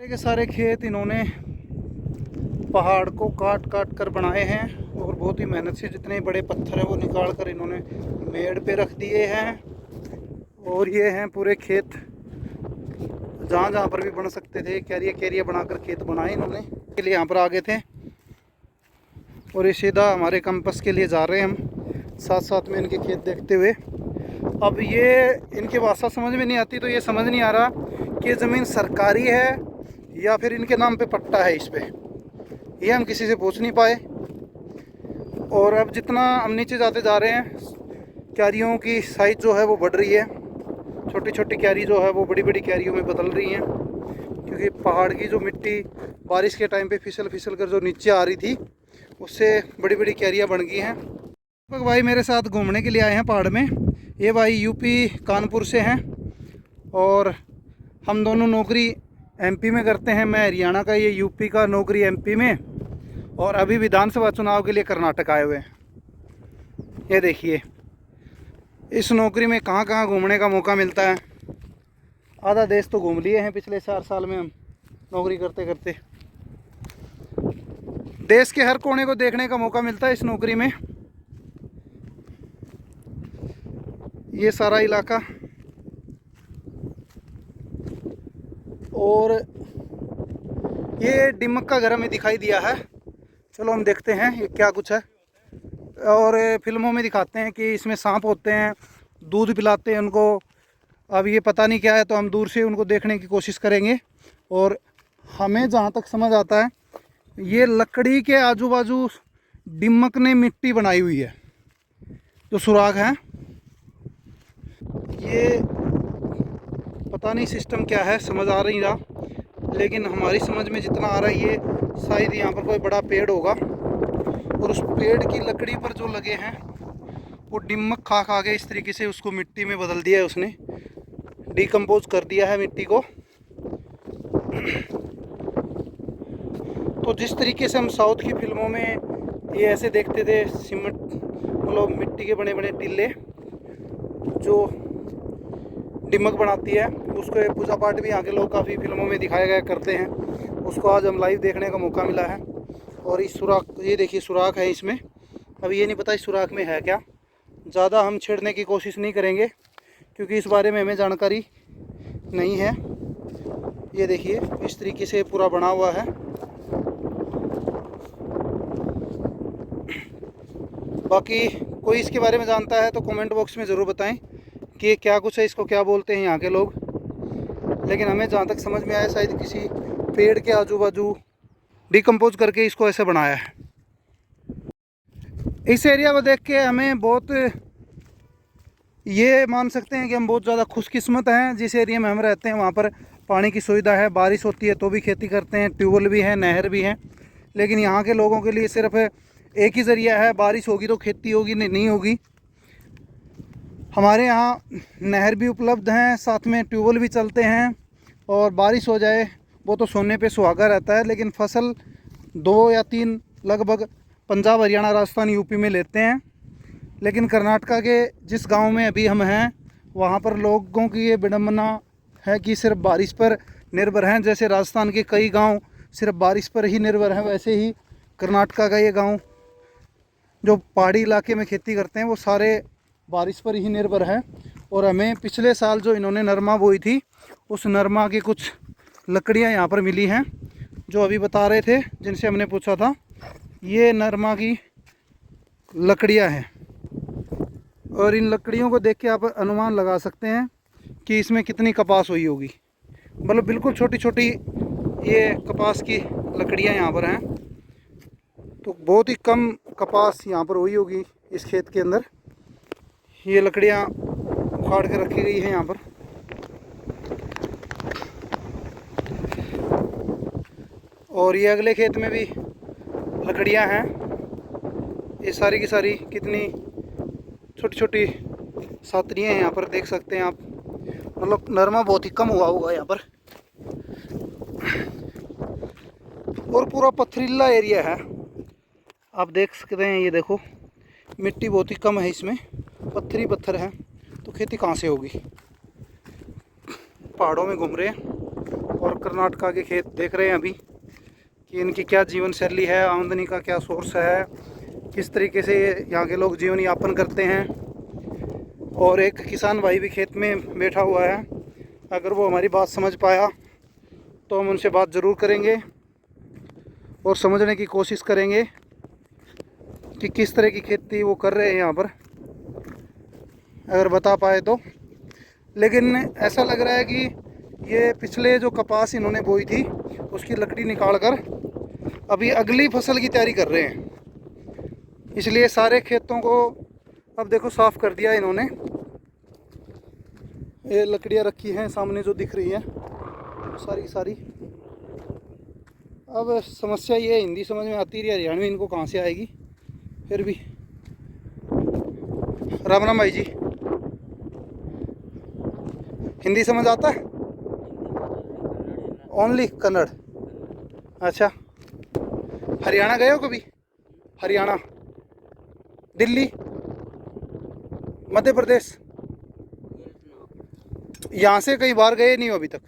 के सारे खेत इन्होंने पहाड़ को काट काट कर बनाए हैं और बहुत ही मेहनत से जितने बड़े पत्थर हैं वो निकाल कर इन्होंने मेड़ पे रख दिए हैं। और ये हैं पूरे खेत, जहाँ जहाँ पर भी बन सकते थे कैरिया बनाकर खेत बनाए इन्होंने। के लिए यहाँ पर आ गए थे और ये सीधा हमारे कैंपस के लिए जा रहे हैं हम, साथ साथ में इनके खेत देखते हुए। अब ये इनकी भाषा समझ में नहीं आती, तो ये समझ नहीं आ रहा कि ये ज़मीन सरकारी है या फिर इनके नाम पे पट्टा है इस पर, ये हम किसी से पूछ नहीं पाए। और अब जितना हम नीचे जाते जा रहे हैं, क्यारियों की साइज़ जो है वो बढ़ रही है, छोटी छोटी क्यारी जो है वो बड़ी बड़ी क्यारियों में बदल रही हैं, क्योंकि पहाड़ की जो मिट्टी बारिश के टाइम पे फिसल फिसल कर जो नीचे आ रही थी, उससे बड़ी बड़ी क्यारियाँ बन गई हैं। भाई मेरे साथ घूमने के लिए आए हैं पहाड़ में। ये भाई यूपी कानपुर से हैं और हम दोनों नौकरी एमपी में करते हैं। मैं हरियाणा का, ये यूपी का, नौकरी एमपी में, और अभी विधानसभा चुनाव के लिए कर्नाटक आए हुए हैं। ये देखिए इस नौकरी में कहाँ कहाँ घूमने का मौका मिलता है। आधा देश तो घूम लिए हैं पिछले 4 साल में हम नौकरी करते करते। देश के हर कोने को देखने का मौका मिलता है इस नौकरी में। ये सारा इलाका, और ये दिमक का घर हमें दिखाई दिया है। चलो हम देखते हैं ये क्या कुछ है। और फिल्मों में दिखाते हैं कि इसमें सांप होते हैं, दूध पिलाते हैं उनको। अब ये पता नहीं क्या है, तो हम दूर से उनको देखने की कोशिश करेंगे। और हमें जहाँ तक समझ आता है, ये लकड़ी के आजू बाजू दिमक ने मिट्टी बनाई हुई है, जो सुराग हैं। ये पता नहीं सिस्टम क्या है, समझ आ नहीं रहा, लेकिन हमारी समझ में जितना आ रहा है ये शायद यहाँ पर कोई बड़ा पेड़ होगा, और उस पेड़ की लकड़ी पर जो लगे हैं वो दिमक खा खा के इस तरीके से उसको मिट्टी में बदल दिया है, उसने डिकम्पोज कर दिया है मिट्टी को। तो जिस तरीके से हम साउथ की फिल्मों में ये ऐसे देखते थे, सीमेंट मतलब मिट्टी के बने बने टिल्ले जो दिमक बनाती है, उसको पूजा पाठ भी यहाँ के लोग काफ़ी फिल्मों में दिखाया गया करते हैं। उसको आज हम लाइव देखने का मौका मिला है। और इस सुराख, ये देखिए सुराख है इसमें। अब ये नहीं पता इस सुराख में है क्या, ज़्यादा हम छेड़ने की कोशिश नहीं करेंगे क्योंकि इस बारे में हमें जानकारी नहीं है। ये देखिए इस तरीके से पूरा बना हुआ है। बाकी कोई इसके बारे में जानता है तो कमेंट बॉक्स में ज़रूर बताएं कि ये क्या कुछ है, इसको क्या बोलते हैं यहाँ के लोग। लेकिन हमें जहाँ तक समझ में आया, शायद किसी पेड़ के आजू बाजू डिकम्पोज करके इसको ऐसे बनाया है। इस एरिया को देख के हमें बहुत ये मान सकते हैं कि हम बहुत ज़्यादा खुशकिस्मत हैं। जिस एरिया में हम रहते हैं वहाँ पर पानी की सुविधा है, बारिश होती है तो भी खेती करते हैं, ट्यूबवेल भी है, नहर भी है। लेकिन यहाँ के लोगों के लिए सिर्फ एक ही ज़रिया है, बारिश होगी तो खेती होगी, नहीं होगी। हमारे यहाँ नहर भी उपलब्ध हैं, साथ में ट्यूबवेल भी चलते हैं, और बारिश हो जाए वो तो सोने पे सुहागा रहता है। लेकिन फसल 2 या 3 लगभग पंजाब, हरियाणा, राजस्थान, यूपी में लेते हैं। लेकिन कर्नाटका के जिस गांव में अभी हम हैं, वहाँ पर लोगों की ये विडंबना है कि सिर्फ बारिश पर निर्भर हैं। जैसे राजस्थान के कई गांव सिर्फ बारिश पर ही निर्भर हैं, वैसे ही कर्नाटका का ये गांव जो पहाड़ी इलाके में खेती करते हैं वो सारे बारिश पर ही निर्भर है। और हमें पिछले साल जो इन्होंने नरमा बोई थी, उस नरमा की कुछ लकड़ियां यहाँ पर मिली हैं, जो अभी बता रहे थे जिनसे हमने पूछा था। ये नरमा की लकड़ियां हैं, और इन लकड़ियों को देख के आप अनुमान लगा सकते हैं कि इसमें कितनी कपास हुई होगी। मतलब बिल्कुल छोटी छोटी ये कपास की लकड़ियां यहाँ पर हैं, तो बहुत ही कम कपास यहाँ पर हुई होगी इस खेत के अंदर। ये लकड़ियाँ उखाड़ के रखी गई हैं यहाँ पर। और ये अगले खेत में भी लकड़ियाँ हैं। ये सारी की सारी कितनी छोटी छोटी सातरियाँ हैं यहाँ पर, देख सकते हैं आप। मतलब नरमा बहुत ही कम हुआ होगा यहाँ पर, और पूरा पथरीला एरिया है, आप देख सकते हैं। ये देखो मिट्टी बहुत ही कम है इसमें, पत्थरी पत्थर है, तो खेती कहाँ से होगी। पहाड़ों में घूम रहे हैं और कर्नाटका के खेत देख रहे हैं अभी कि इनकी क्या जीवन शैली है, आमदनी का क्या सोर्स है, किस तरीके से यहाँ के लोग जीवन यापन करते हैं। और एक किसान भाई भी खेत में बैठा हुआ है, अगर वो हमारी बात समझ पाया तो हम उनसे बात ज़रूर करेंगे और समझने की कोशिश करेंगे कि किस तरह की खेती वो कर रहे हैं यहाँ पर, अगर बता पाए तो। लेकिन ऐसा लग रहा है कि ये पिछले जो कपास इन्होंने बोई थी उसकी लकड़ी निकाल कर अभी अगली फसल की तैयारी कर रहे हैं, इसलिए सारे खेतों को अब देखो साफ़ कर दिया इन्होंने। ये लकड़ियाँ रखी हैं सामने जो दिख रही हैं सारी सारी। अब समस्या ये हिंदी समझ में आती रही, हरियाणवी इनको कहाँ से आएगी। फिर भी राम राम भाई जी, हिंदी समझ आता है? ओनली कन्नड़। अच्छा, हरियाणा गए हो कभी? हरियाणा, दिल्ली, मध्य प्रदेश, यहाँ से कई बार गए नहीं हो अभी तक?